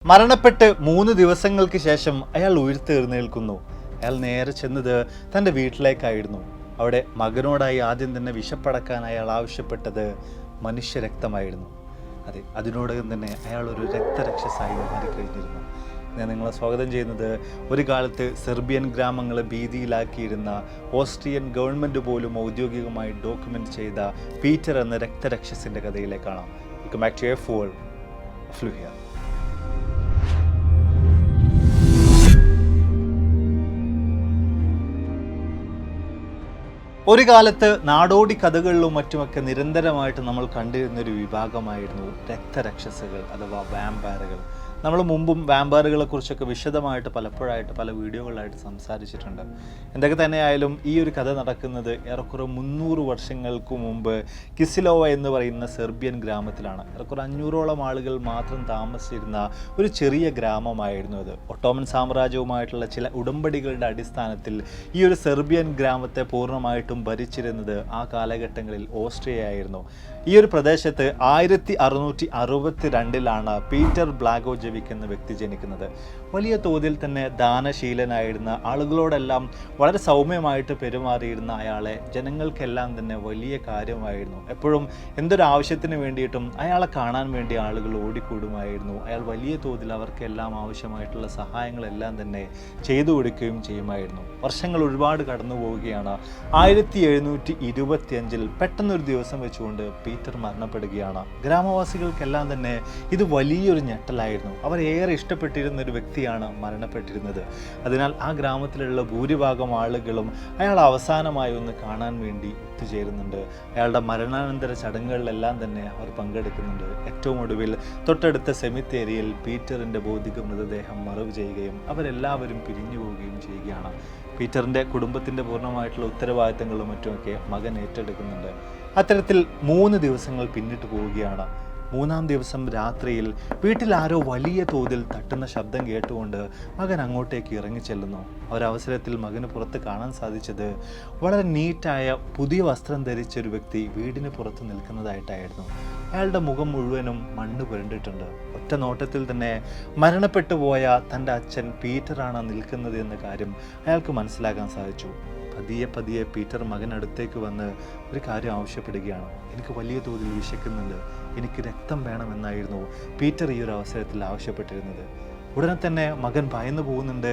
മരണപ്പെട്ട് 3 ദിവസങ്ങൾക്ക് ശേഷം അയാൾ ഉയർത്തെഴുന്നേൽക്കുന്നു. അയാൾ നേരെ ചെന്നത് തൻ്റെ വീട്ടിലേക്കായിരുന്നു. അവിടെ മകനോടായി ആദ്യം തന്നെ വിശപ്പടക്കാൻ അയാൾ ആവശ്യപ്പെട്ടത് മനുഷ്യരക്തമായിരുന്നു. അതെ, അതിനോടകം തന്നെ അയാൾ ഒരു രക്തരക്ഷസായി മാറിക്കഴിഞ്ഞിരുന്നു. ഞാൻ നിങ്ങളെ സ്വാഗതം ചെയ്യുന്നത് ഒരു കാലത്ത് സെർബിയൻ ഗ്രാമങ്ങളെ ഭീതിയിലാക്കിയിരുന്ന ഓസ്ട്രിയൻ ഗവൺമെൻറ് പോലും ഔദ്യോഗികമായി ഡോക്യുമെൻ്റ് ചെയ്ത പീറ്റർ എന്ന രക്തരക്ഷസിൻ്റെ കഥയിലേക്കാണ്. വെൽക്കം ബാക്ക് ടു F4 ഫ്ലൂഹിയ. ഒരു കാലത്ത് നാടോടി കഥകളിലും മറ്റുമൊക്കെ നിരന്തരമായിട്ട് നമ്മൾ കണ്ടിരുന്നൊരു വിഭാഗമായിരുന്നു രക്തരക്ഷസുകൾ അഥവാ വാമ്പയറുകൾ. നമ്മൾ മുമ്പും വാമ്പയറുകളെ കുറിച്ചൊക്കെ വിശദമായിട്ട് പലപ്പോഴായിട്ട് പല വീഡിയോകളായിട്ട് സംസാരിച്ചിട്ടുണ്ട്. എന്തൊക്കെ തന്നെയായാലും ഈ ഒരു കഥ നടക്കുന്നത് ഏറെക്കുറെ 300 വർഷങ്ങൾക്ക് മുമ്പ് കിസിലോവ എന്ന് പറയുന്ന സെർബിയൻ ഗ്രാമത്തിലാണ്. ഏറെക്കുറെ 500ഓളം ആളുകൾ മാത്രം താമസിച്ചിരുന്ന ഒരു ചെറിയ ഗ്രാമമായിരുന്നു അത്. ഒട്ടോമൻ സാമ്രാജ്യവുമായിട്ടുള്ള ചില ഉടമ്പടികളുടെ അടിസ്ഥാനത്തിൽ ഈ ഒരു സെർബിയൻ ഗ്രാമത്തെ പൂർണ്ണമായിട്ടും ഭരിച്ചിരുന്നത് ആ കാലഘട്ടങ്ങളിൽ ഓസ്ട്രിയ ആയിരുന്നു. ഈ ഒരു പ്രദേശത്ത് 1662 പീറ്റർ ബ്ലാഗോജെവിക് എന്ന വ്യക്തി ജനിക്കുന്നത്. വലിയ തോതിൽ തന്നെ ദാനശീലനായിരുന്ന, ആളുകളോടെല്ലാം വളരെ സൗമ്യമായിട്ട് പെരുമാറിയിരുന്ന അയാളെ ജനങ്ങൾക്കെല്ലാം തന്നെ വലിയ കാര്യമായിരുന്നു. എപ്പോഴും എന്തൊരു ആവശ്യത്തിന് വേണ്ടിയിട്ടും അയാളെ കാണാൻ വേണ്ടി ആളുകൾ ഓടിക്കൂടുമായിരുന്നു. അയാൾ വലിയ തോതിൽ അവർക്കെല്ലാം ആവശ്യമായിട്ടുള്ള സഹായങ്ങളെല്ലാം തന്നെ ചെയ്തു കൊടുക്കുകയും ചെയ്യുമായിരുന്നു. വർഷങ്ങൾ ഒരുപാട് കടന്നു പോവുകയാണ്. 1725 പെട്ടെന്നൊരു ദിവസം വെച്ചുകൊണ്ട് പീറ്റർ മരണപ്പെടുകയാണ്. ഗ്രാമവാസികൾക്കെല്ലാം തന്നെ ഇത് വലിയൊരു ഞെട്ടലായിരുന്നു. അവർ ഏറെ ഇഷ്ടപ്പെട്ടിരുന്ന ഒരു വ്യക്തിയാണ് മരണപ്പെട്ടിരുന്നത്. അതിനാൽ ആ ഗ്രാമത്തിലുള്ള ഭൂരിഭാഗം ആളുകളും അയാൾ അവസാനമായി ഒന്ന് കാണാൻ വേണ്ടി ഒത്തുചേരുന്നുണ്ട്. അയാളുടെ മരണാനന്തര ചടങ്ങുകളിലെല്ലാം തന്നെ അവർ പങ്കെടുക്കുന്നുണ്ട്. ഏറ്റവും ഒടുവിൽ തൊട്ടടുത്ത സെമിത്തേരിയിൽ പീറ്ററിൻ്റെ ഭൗതിക മൃതദേഹം മറവ് ചെയ്യുകയും അവരെല്ലാവരും പിരിഞ്ഞു പോവുകയും ചെയ്യുകയാണ്. പീറ്ററിൻ്റെ കുടുംബത്തിൻ്റെ പൂർണ്ണമായിട്ടുള്ള ഉത്തരവാദിത്തങ്ങളും മറ്റുമൊക്കെ മകൻ ഏറ്റെടുക്കുന്നുണ്ട്. അത്തരത്തിൽ 3 ദിവസങ്ങൾ പിന്നിട്ട് പോവുകയാണ്. 3-ാം ദിവസം രാത്രിയിൽ വീട്ടിൽ ആരോ വലിയ തോതിൽ തട്ടുന്ന ശബ്ദം കേട്ടുകൊണ്ട് മകൻ അങ്ങോട്ടേക്ക് ഇറങ്ങിച്ചെല്ലുന്നു. ഒരവസരത്തിൽ മകന് പുറത്ത് കാണാൻ സാധിച്ചത് വളരെ നീറ്റായ പുതിയ വസ്ത്രം ധരിച്ച ഒരു വ്യക്തി വീടിന് പുറത്ത് നിൽക്കുന്നതായിട്ടായിരുന്നു. അയാളുടെ മുഖം മുഴുവനും മണ്ണ് പുരണ്ടിട്ടുണ്ട്. ഒറ്റ നോട്ടത്തിൽ തന്നെ മരണപ്പെട്ടു പോയ തൻ്റെ അച്ഛൻ പീറ്ററാണ് നിൽക്കുന്നത് എന്ന കാര്യം അയാൾക്ക് മനസ്സിലാക്കാൻ സാധിച്ചു. പതിയെ പീറ്റർ മകനടുത്തേക്ക് വന്ന് ഒരു കാര്യം ആവശ്യപ്പെടുകയാണ്. എനിക്ക് വലിയ തോതിൽ വിശക്കുന്നുണ്ട്, എനിക്ക് രക്തം വേണമെന്നായിരുന്നു പീറ്റർ ഈ ഒരു അവസരത്തിൽ ആവശ്യപ്പെട്ടിരുന്നത്. ഉടനെ തന്നെ മകൻ ഭയന്നു പോകുന്നുണ്ട്.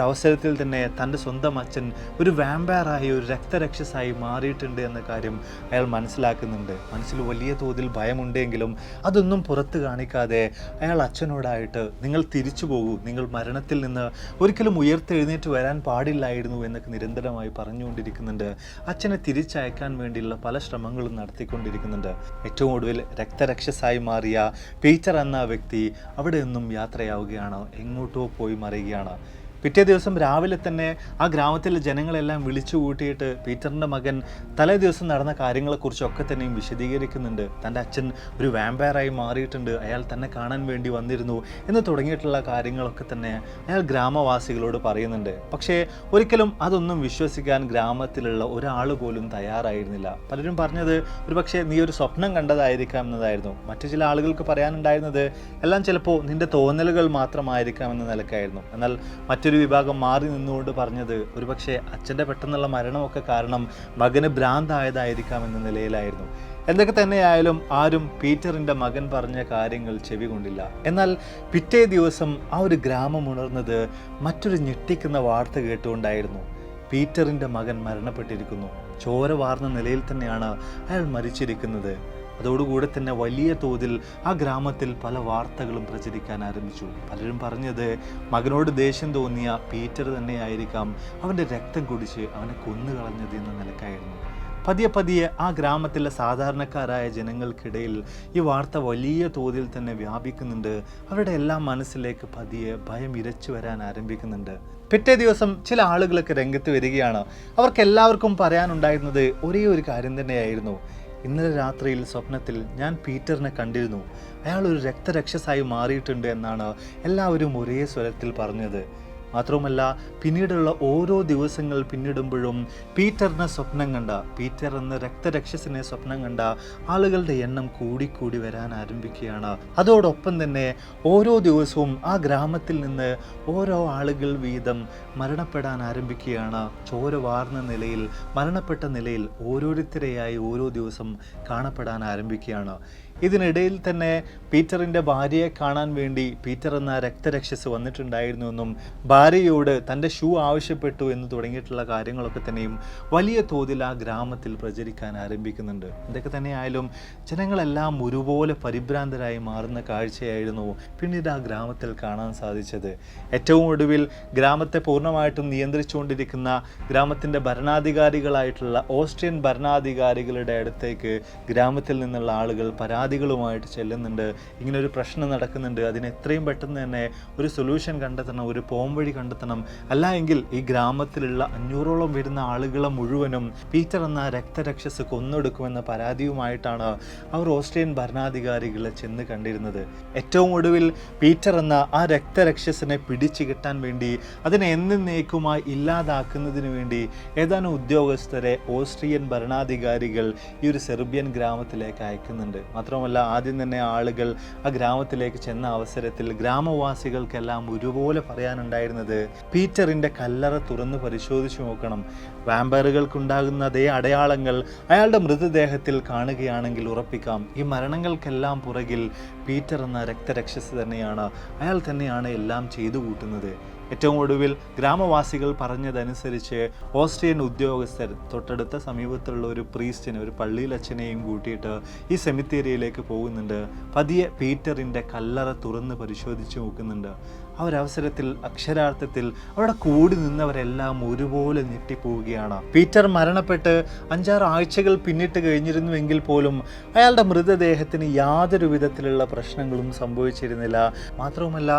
അവസരത്തിൽ തന്നെ തൻ്റെ സ്വന്തം അച്ഛൻ ഒരു വാമ്പയറായി, ഒരു രക്തരക്ഷസായി മാറിയിട്ടുണ്ട് എന്ന കാര്യം അയാൾ മനസ്സിലാക്കുന്നുണ്ട്. മനസ്സിൽ വലിയ തോതിൽ ഭയമുണ്ടെങ്കിലും അതൊന്നും പുറത്ത് കാണിക്കാതെ അയാൾ അച്ഛനോടായിട്ട് നിങ്ങൾ തിരിച്ചു പോകൂ, നിങ്ങൾ മരണത്തിൽ നിന്ന് ഒരിക്കലും ഉയർത്തെഴുന്നേറ്റ് വരാൻ പാടില്ലായിരുന്നു എന്നൊക്കെ നിരന്തരമായി പറഞ്ഞുകൊണ്ടിരിക്കുന്നുണ്ട്. അച്ഛനെ തിരിച്ചയക്കാൻ വേണ്ടിയുള്ള പല ശ്രമങ്ങളും നടത്തിക്കൊണ്ടിരിക്കുന്നുണ്ട്. ഏറ്റവും ഒടുവിൽ രക്തരക്ഷസായി മാറിയ പീറ്റർ എന്ന വ്യക്തി അവിടെ നിന്നും യാത്രയാവുകയാണ്, എങ്ങോട്ടോ പോയി മറിയുകയാണ്. പിറ്റേ ദിവസം രാവിലെ തന്നെ ആ ഗ്രാമത്തിലെ ജനങ്ങളെല്ലാം വിളിച്ചു കൂട്ടിയിട്ട് പീറ്ററിൻ്റെ മകൻ തലേ ദിവസം നടന്ന കാര്യങ്ങളെക്കുറിച്ചൊക്കെ തന്നെയും വിശദീകരിക്കുന്നുണ്ട്. തൻ്റെ അച്ഛൻ ഒരു വാമ്പയറായി മാറിയിട്ടുണ്ട്, അയാൾ തന്നെ കാണാൻ വേണ്ടി വന്നിരുന്നു എന്ന് തുടങ്ങിയിട്ടുള്ള കാര്യങ്ങളൊക്കെ തന്നെ അയാൾ ഗ്രാമവാസികളോട് പറയുന്നുണ്ട്. പക്ഷേ ഒരിക്കലും അതൊന്നും വിശ്വസിക്കാൻ ഗ്രാമത്തിലുള്ള ഒരാൾ പോലും തയ്യാറായിരുന്നില്ല. പലരും പറഞ്ഞത് ഒരുപക്ഷെ നീ ഒരു സ്വപ്നം കണ്ടതായിരിക്കാം എന്നതായിരുന്നു. മറ്റു ചില ആളുകൾക്ക് പറയാനുണ്ടായിരുന്നത് എല്ലാം ചിലപ്പോൾ നിന്റെ തോന്നലുകൾ മാത്രമായിരിക്കാം എന്ന നിലക്കായിരുന്നു. എന്നാൽ മറ്റൊരു വിഭാഗം മാറി നിന്നുകൊണ്ട് പറഞ്ഞത് ഒരുപക്ഷെ അച്ഛൻ്റെ പെട്ടെന്നുള്ള മരണമൊക്കെ കാരണം മകന് ഭ്രാന്തായതായിരിക്കാം എന്ന നിലയിലായിരുന്നു. എന്തൊക്കെ തന്നെയായാലും ആരും പീറ്ററിൻ്റെ മകൻ പറഞ്ഞ കാര്യങ്ങൾ ചെവി കൊണ്ടില്ല. എന്നാൽ പിറ്റേ ദിവസം ആ ഒരു ഗ്രാമം ഉണർന്നത് മറ്റൊരു ഞെട്ടിക്കുന്ന വാർത്ത കേട്ടുകൊണ്ടായിരുന്നു. പീറ്ററിൻ്റെ മകൻ മരണപ്പെട്ടിരിക്കുന്നു. ചോര വാർന്ന നിലയിൽ തന്നെയാണ് അയാൾ മരിച്ചിരിക്കുന്നത്. അതോടുകൂടെ തന്നെ വലിയ തോതിൽ ആ ഗ്രാമത്തിൽ പല വാർത്തകളും പ്രചരിക്കാൻ ആരംഭിച്ചു. പലരും പറഞ്ഞത് മകനോട് ദേഷ്യം തോന്നിയ പീറ്റർ തന്നെയായിരിക്കാം അവൻ്റെ രക്തം കുടിച്ച് അവനെ കൊന്നുകളഞ്ഞത് എന്ന നിലക്കായിരുന്നു. പതിയെ ആ ഗ്രാമത്തിലെ സാധാരണക്കാരായ ജനങ്ങൾക്കിടയിൽ ഈ വാർത്ത വലിയ തോതിൽ തന്നെ വ്യാപിക്കുന്നുണ്ട്. അവരുടെ എല്ലാം മനസ്സിലേക്ക് പതിയെ ഭയം ഇരച്ചു വരാൻ ആരംഭിക്കുന്നുണ്ട്. പിറ്റേ ദിവസം ചില ആളുകളൊക്കെ രംഗത്ത് വരികയാണ്. അവർക്കെല്ലാവർക്കും പറയാനുണ്ടായിരുന്നത് ഒരേ ഒരു കാര്യം തന്നെയായിരുന്നു. ഇന്നലെ രാത്രിയിൽ സ്വപ്നത്തിൽ ഞാൻ പീറ്ററിനെ കണ്ടിരുന്നു, അയാൾ ഒരു രക്തരക്ഷസായി മാറിയിട്ടുണ്ട് എന്നാണ് എല്ലാവരും ഒരേ സ്വരത്തിൽ പറഞ്ഞത്. മാത്രവുമല്ല പിന്നീടുള്ള ഓരോ ദിവസങ്ങൾ പിന്നിടുമ്പോഴും പീറ്ററിനെ സ്വപ്നം കണ്ട, പീറ്റർ എന്ന രക്തരക്ഷസിനെ സ്വപ്നം കണ്ട ആളുകളുടെ എണ്ണം കൂടിക്കൂടി വരാൻ ആരംഭിക്കുകയാണ്. അതോടൊപ്പം തന്നെ ഓരോ ദിവസവും ആ ഗ്രാമത്തിൽ നിന്ന് ഓരോ ആളുകൾ വീതം മരണപ്പെടാൻ ആരംഭിക്കുകയാണ്. ചോര വാർന്ന നിലയിൽ, മരണപ്പെട്ട നിലയിൽ ഓരോരുത്തരെയായി ഓരോ ദിവസം കാണപ്പെടാൻ ആരംഭിക്കുകയാണ്. ഇതിനിടയിൽ തന്നെ പീറ്ററിൻ്റെ ഭാര്യയെ കാണാൻ വേണ്ടി പീറ്റർ എന്ന രക്തരക്ഷസ് വന്നിട്ടുണ്ടായിരുന്നുവെന്നും ഭാര്യയോട് തൻ്റെ ഷൂ ആവശ്യപ്പെട്ടു എന്ന് തുടങ്ങിയിട്ടുള്ള കാര്യങ്ങളൊക്കെ തന്നെയും വലിയ തോതിൽ ആ ഗ്രാമത്തിൽ പ്രചരിക്കാൻ ആരംഭിക്കുന്നുണ്ട്. എന്തൊക്കെ തന്നെയായാലും ജനങ്ങളെല്ലാം ഒരുപോലെ പരിഭ്രാന്തരായി മാറുന്ന കാഴ്ചയായിരുന്നു പിന്നീട് ആ ഗ്രാമത്തിൽ കാണാൻ സാധിച്ചത്. ഏറ്റവും ഒടുവിൽ ഗ്രാമത്തെ പൂർണ്ണമായിട്ടും നിയന്ത്രിച്ചുകൊണ്ടിരിക്കുന്ന ഗ്രാമത്തിൻ്റെ ഭരണാധികാരികളായിട്ടുള്ള ഓസ്ട്രിയൻ ഭരണാധികാരികളുടെ അടുത്തേക്ക് ഗ്രാമത്തിൽ നിന്നുള്ള ആളുകൾ പരാതികളുമായിട്ട് ചെല്ലുന്നുണ്ട്. ഇങ്ങനൊരു പ്രശ്നം നടക്കുന്നുണ്ട്, അതിന് എത്രയും പെട്ടെന്ന് തന്നെ ഒരു സൊല്യൂഷൻ കണ്ടെത്തണം, ഒരു പോംവഴി കണ്ടെത്തണം, അല്ല എങ്കിൽ ഈ ഗ്രാമത്തിലുള്ള 500ഓളം വരുന്ന ആളുകളെ മുഴുവനും പീറ്റർ എന്ന രക്തരക്ഷസ് കൊന്നൊടുക്കുമെന്ന പരാതിയുമായിട്ടാണ് അവർ ഓസ്ട്രിയൻ ഭരണാധികാരികളെ ചെന്ന് കണ്ടിരുന്നത്. ഏറ്റവും ഒടുവിൽ പീറ്റർ എന്ന ആ രക്തരക്ഷസിനെ പിടിച്ചു കിട്ടാൻ വേണ്ടി, അതിനെ എന്നേക്കുമായി ഇല്ലാതാക്കുന്നതിന് വേണ്ടി ഏതാനും ഉദ്യോഗസ്ഥരെ ഓസ്ട്രിയൻ ഭരണാധികാരികൾ ഈ ഒരു സെർബിയൻ ഗ്രാമത്തിലേക്ക് അയക്കുന്നുണ്ട്. മാത്രമല്ല ആദ്യം തന്നെ ആളുകൾ ആ ഗ്രാമത്തിലേക്ക് ചെന്ന അവസരത്തിൽ ഗ്രാമവാസികൾക്കെല്ലാം ഒരുപോലെ പറയാനുണ്ടായിരുന്നത് പീറ്ററിൻ്റെ കല്ലറ തുറന്ന് പരിശോധിച്ചു നോക്കണം. വാമ്പയറുകൾക്കുണ്ടാകുന്ന അതേ അടയാളങ്ങൾ അയാളുടെ മൃതദേഹത്തിൽ കാണുകയാണെങ്കിൽ ഉറപ്പിക്കാം ഈ മരണങ്ങൾക്കെല്ലാം പുറകിൽ പീറ്റർ എന്ന രക്തരക്ഷസ് തന്നെയാണ്, അയാൾ തന്നെയാണ് എല്ലാം ചെയ്തു കൂട്ടുന്നത്. ഏറ്റവും ഒടുവിൽ ഗ്രാമവാസികൾ പറഞ്ഞതനുസരിച്ച് ഓസ്ട്രിയൻ ഉദ്യോഗസ്ഥർ തൊട്ടടുത്ത സമീപത്തുള്ള ഒരു പ്രീസ്റ്റിനെ, ഒരു പള്ളിയിലച്ഛനെയും കൂട്ടിയിട്ട് ഈ സെമിത്തേരിയയിലേക്ക് പോകുന്നുണ്ട്. പതിയെ പീറ്ററിൻ്റെ കല്ലറ തുറന്ന് പരിശോധിച്ച് നോക്കുന്നുണ്ട്. ആ ഒരു അവസരത്തിൽ അക്ഷരാർത്ഥത്തിൽ അവിടെ കൂടി നിന്നവരെല്ലാം ഒരുപോലെ ഞെട്ടിപ്പോവുകയാണ്. പീറ്റർ മരണപ്പെട്ട് 5-6 ആഴ്ചകൾ പിന്നിട്ട് കഴിഞ്ഞിരുന്നുവെങ്കിൽ പോലും അയാളുടെ മൃതദേഹത്തിന് യാതൊരു വിധത്തിലുള്ള പ്രശ്നങ്ങളും സംഭവിച്ചിരുന്നില്ല. മാത്രവുമല്ല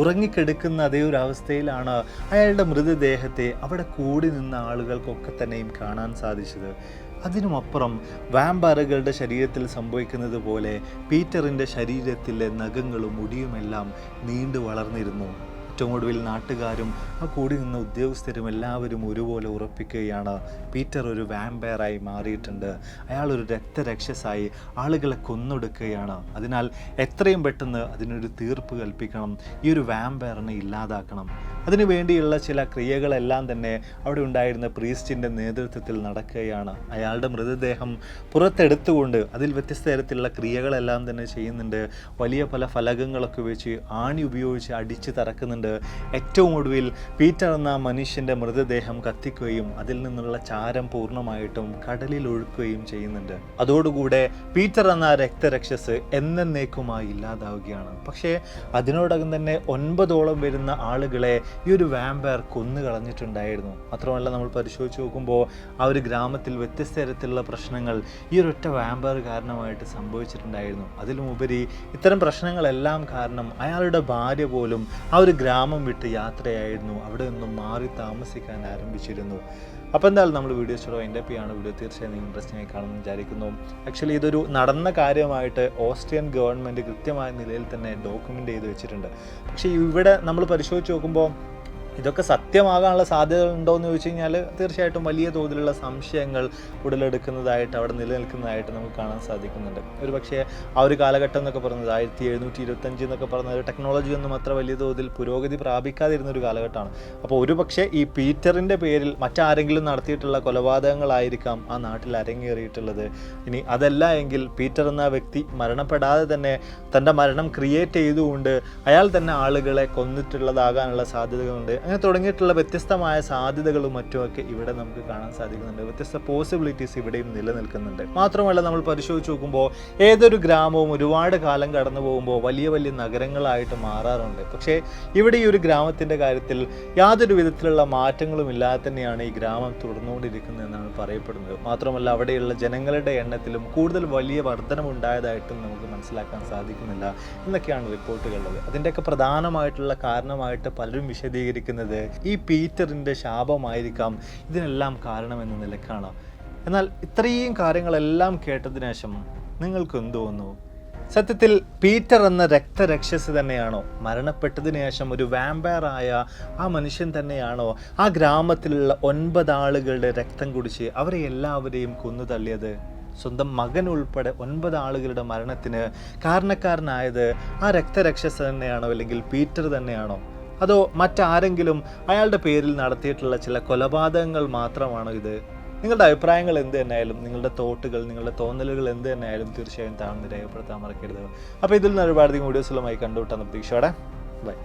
ഉറങ്ങിക്കെടുക്കുന്ന അതേ ഒരു അവസ്ഥയിലാണ് അയാളുടെ മൃതദേഹത്തെ അവിടെ കൂടി നിന്ന ആളുകൾക്കൊക്കെ തന്നെയും കാണാൻ സാധിച്ചത്. അതിനുമപ്പുറം വാമ്പയറുകളുടെ ശരീരത്തിൽ സംഭവിക്കുന്നത് പോലെ പീറ്ററിൻ്റെ ശരീരത്തിലെ നഖങ്ങളും മുടിയുമെല്ലാം നീണ്ടു വളർന്നിരുന്നു. ഏറ്റവും ഒടുവിൽ നാട്ടുകാരും ആ കൂടി നിന്ന ഉദ്യോഗസ്ഥരും എല്ലാവരും ഒരുപോലെ ഉറപ്പിക്കുകയാണ് പീറ്റർ ഒരു വാമ്പയറായി മാറിയിട്ടുണ്ട്, അയാളൊരു രക്തരക്ഷസായി ആളുകളെ കൊന്നൊടുക്കുകയാണ്. അതിനാൽ എത്രയും പെട്ടെന്ന് അതിനൊരു തീർപ്പ് കൽപ്പിക്കണം, ഈ ഒരു വാമ്പയറിനെ ഇല്ലാതാക്കണം. അതിനു വേണ്ടിയുള്ള ചില ക്രിയകളെല്ലാം തന്നെ അവിടെ ഉണ്ടായിരുന്ന പ്രീസ്റ്റിൻ്റെ നേതൃത്വത്തിൽ നടക്കുകയാണ്. അയാളുടെ മൃതദേഹം പുറത്തെടുത്തുകൊണ്ട് അതിൽ വ്യത്യസ്ത തരത്തിലുള്ള ക്രിയകളെല്ലാം തന്നെ ചെയ്യുന്നുണ്ട്. വലിയ പല ഫലകങ്ങളൊക്കെ വെച്ച് ആണി ഉപയോഗിച്ച് അടിച്ച് തറക്കുന്നുണ്ട്. ഏറ്റവും ഒടുവിൽ പീറ്റർ എന്ന മനുഷ്യൻ്റെ മൃതദേഹം കത്തിക്കുകയും അതിൽ നിന്നുള്ള ചാരം പൂർണ്ണമായിട്ടും കടലിൽ ഒഴുക്കുകയും ചെയ്യുന്നുണ്ട്. അതോടുകൂടെ പീറ്റർ എന്ന രക്തരക്ഷസ് എന്നേക്കുമായി ഇല്ലാതാവുകയാണ്. പക്ഷേ അതിനോടകം തന്നെ 9ഓളം വരുന്ന ആളുകളെ ഈ ഒരു വാമ്പയർ കൊന്നു കളഞ്ഞിട്ടുണ്ടായിരുന്നു. മാത്രമല്ല നമ്മൾ പരിശോധിച്ച് നോക്കുമ്പോൾ ആ ഒരു ഗ്രാമത്തിൽ വ്യത്യസ്ത തരത്തിലുള്ള പ്രശ്നങ്ങൾ ഈ ഒരൊറ്റ വാമ്പയർ കാരണമായിട്ട് സംഭവിച്ചിട്ടുണ്ടായിരുന്നു. അതിലുമുപരി ഇത്തരം പ്രശ്നങ്ങളെല്ലാം കാരണം അയാളുടെ ഭാര്യ പോലും ആ ഒരു ഗ്രാമം വിട്ട് യാത്രയായിരുന്നു, അവിടെ നിന്നും മാറി താമസിക്കാൻ ആരംഭിച്ചിരുന്നു. അപ്പോൾ എന്തായാലും നമ്മൾ വീഡിയോ സ്റ്റോറോ എൻ്റെ ആണ് വീഡിയോ തീർച്ചയായും നിങ്ങൾ ഇൻട്രസ്റ്റിംഗ് ആയി കാണുമെന്ന് വിചാരിക്കുന്നു. ആക്ച്വലി ഇതൊരു നടന്ന കാര്യമായിട്ട് ഓസ്ട്രിയൻ ഗവൺമെൻറ് കൃത്യമായ നിലയിൽ തന്നെ ഡോക്യുമെൻ്റ് ചെയ്ത് വെച്ചിട്ടുണ്ട്. പക്ഷേ ഇവിടെ നമ്മൾ പരിശോധിച്ച് നോക്കുമ്പോൾ ഇതൊക്കെ സത്യമാകാനുള്ള സാധ്യതകൾ ഉണ്ടോ എന്ന് ചോദിച്ചു കഴിഞ്ഞാൽ തീർച്ചയായിട്ടും വലിയ തോതിലുള്ള സംശയങ്ങൾ ഉടലെടുക്കുന്നതായിട്ട് അവിടെ നിലനിൽക്കുന്നതായിട്ട് നമുക്ക് കാണാൻ സാധിക്കുന്നുണ്ട്. ഒരു പക്ഷേ ആ ഒരു കാലഘട്ടം എന്നൊക്കെ പറയുന്നത് 1725 എന്നൊക്കെ പറഞ്ഞ ഒരു ടെക്നോളജി ഒന്നും അത്ര വലിയ തോതിൽ പുരോഗതി പ്രാപിക്കാതിരുന്ന ഒരു കാലഘട്ടമാണ്. അപ്പോൾ ഒരു പക്ഷേ ഈ പീറ്ററിൻ്റെ പേരിൽ മറ്റാരെങ്കിലും നടത്തിയിട്ടുള്ള കൊലപാതകങ്ങളായിരിക്കാം ആ നാട്ടിൽ അരങ്ങേറിയിട്ടുള്ളത്. ഇനി അതല്ല എങ്കിൽ പീറ്റർ എന്ന വ്യക്തി മരണപ്പെടാതെ തന്നെ തൻ്റെ മരണം ക്രിയേറ്റ് ചെയ്തുകൊണ്ട് അയാൾ തന്നെ ആളുകളെ കൊന്നിട്ടുള്ളതാകാനുള്ള സാധ്യതകളുണ്ട്. അങ്ങനെ തുടങ്ങിയിട്ടുള്ള വ്യത്യസ്തമായ സാധ്യതകളും മറ്റുമൊക്കെ ഇവിടെ നമുക്ക് കാണാൻ സാധിക്കുന്നുണ്ട്. വ്യത്യസ്ത പോസിബിലിറ്റീസ് ഇവിടെയും നിലനിൽക്കുന്നുണ്ട്. മാത്രമല്ല നമ്മൾ പരിശോധിച്ച് നോക്കുമ്പോൾ ഏതൊരു ഗ്രാമവും ഒരുപാട് കാലം കടന്നു പോകുമ്പോൾ വലിയ വലിയ നഗരങ്ങളായിട്ട് മാറാറുണ്ട്. പക്ഷേ ഇവിടെ ഈ ഒരു ഗ്രാമത്തിൻ്റെ കാര്യത്തിൽ യാതൊരു വിധത്തിലുള്ള മാറ്റങ്ങളും ഇല്ലാതെ തന്നെയാണ് ഈ ഗ്രാമം തുടർന്നുകൊണ്ടിരിക്കുന്നത് എന്നാണ് പറയപ്പെടുന്നത്. മാത്രമല്ല അവിടെയുള്ള ജനങ്ങളുടെ എണ്ണത്തിലും കൂടുതൽ വലിയ വർധനമുണ്ടായതായിട്ടും നമുക്ക് മനസ്സിലാക്കാൻ സാധിക്കുന്നില്ല എന്നൊക്കെയാണ് റിപ്പോർട്ടുകളുള്ളത്. അതിൻ്റെയൊക്കെ പ്രധാനമായിട്ടുള്ള കാരണമായിട്ട് പലരും വിശദീകരിക്കുന്നത് ഈ പീറ്ററിൻ്റെ ശാപമായിരിക്കാം ഇതിനെല്ലാം കാരണമെന്ന നിലക്കാണ്. എന്നാൽ ഇത്രയും കാര്യങ്ങളെല്ലാം കേട്ടതിന് ശേഷം നിങ്ങൾക്ക് എന്ത് തോന്നുന്നു? സത്യത്തിൽ പീറ്റർ എന്ന രക്തരക്ഷസ് തന്നെയാണോ, മരണപ്പെട്ടതിന് ശേഷം ഒരു വാമ്പയറായ ആ മനുഷ്യൻ തന്നെയാണോ ആ ഗ്രാമത്തിലുള്ള 9 ആളുകളുടെ രക്തം കുടിച്ച് അവരെ എല്ലാവരെയും കൊന്നു തള്ളിയത്? സ്വന്തം മകൻ ഉൾപ്പെടെ 9 ആളുകളുടെ മരണത്തിന് കാരണക്കാരനായത് ആ രക്തരക്ഷസ് തന്നെയാണോ, അല്ലെങ്കിൽ പീറ്റർ തന്നെയാണോ? അതോ മറ്റാരെങ്കിലും അയാളുടെ പേരിൽ നടത്തിയിട്ടുള്ള ചില കൊലപാതകങ്ങൾ മാത്രമാണോ ഇത്? നിങ്ങളുടെ അഭിപ്രായങ്ങൾ എന്ത് തന്നെയായാലും, നിങ്ങളുടെ തോട്ടുകൾ, നിങ്ങളുടെ തോന്നലുകൾ എന്ത് തന്നെയായാലും തീർച്ചയായും താഴ്ന്ന് രേഖപ്പെടുത്താൻ മറക്കരുത്. അപ്പോൾ ഇതിൽ നിന്ന് ഒരുപാട് വീഡിയോസുകളുമായി കണ്ടുവിട്ടാണ് പ്രതീക്ഷയോടെ. ബൈ.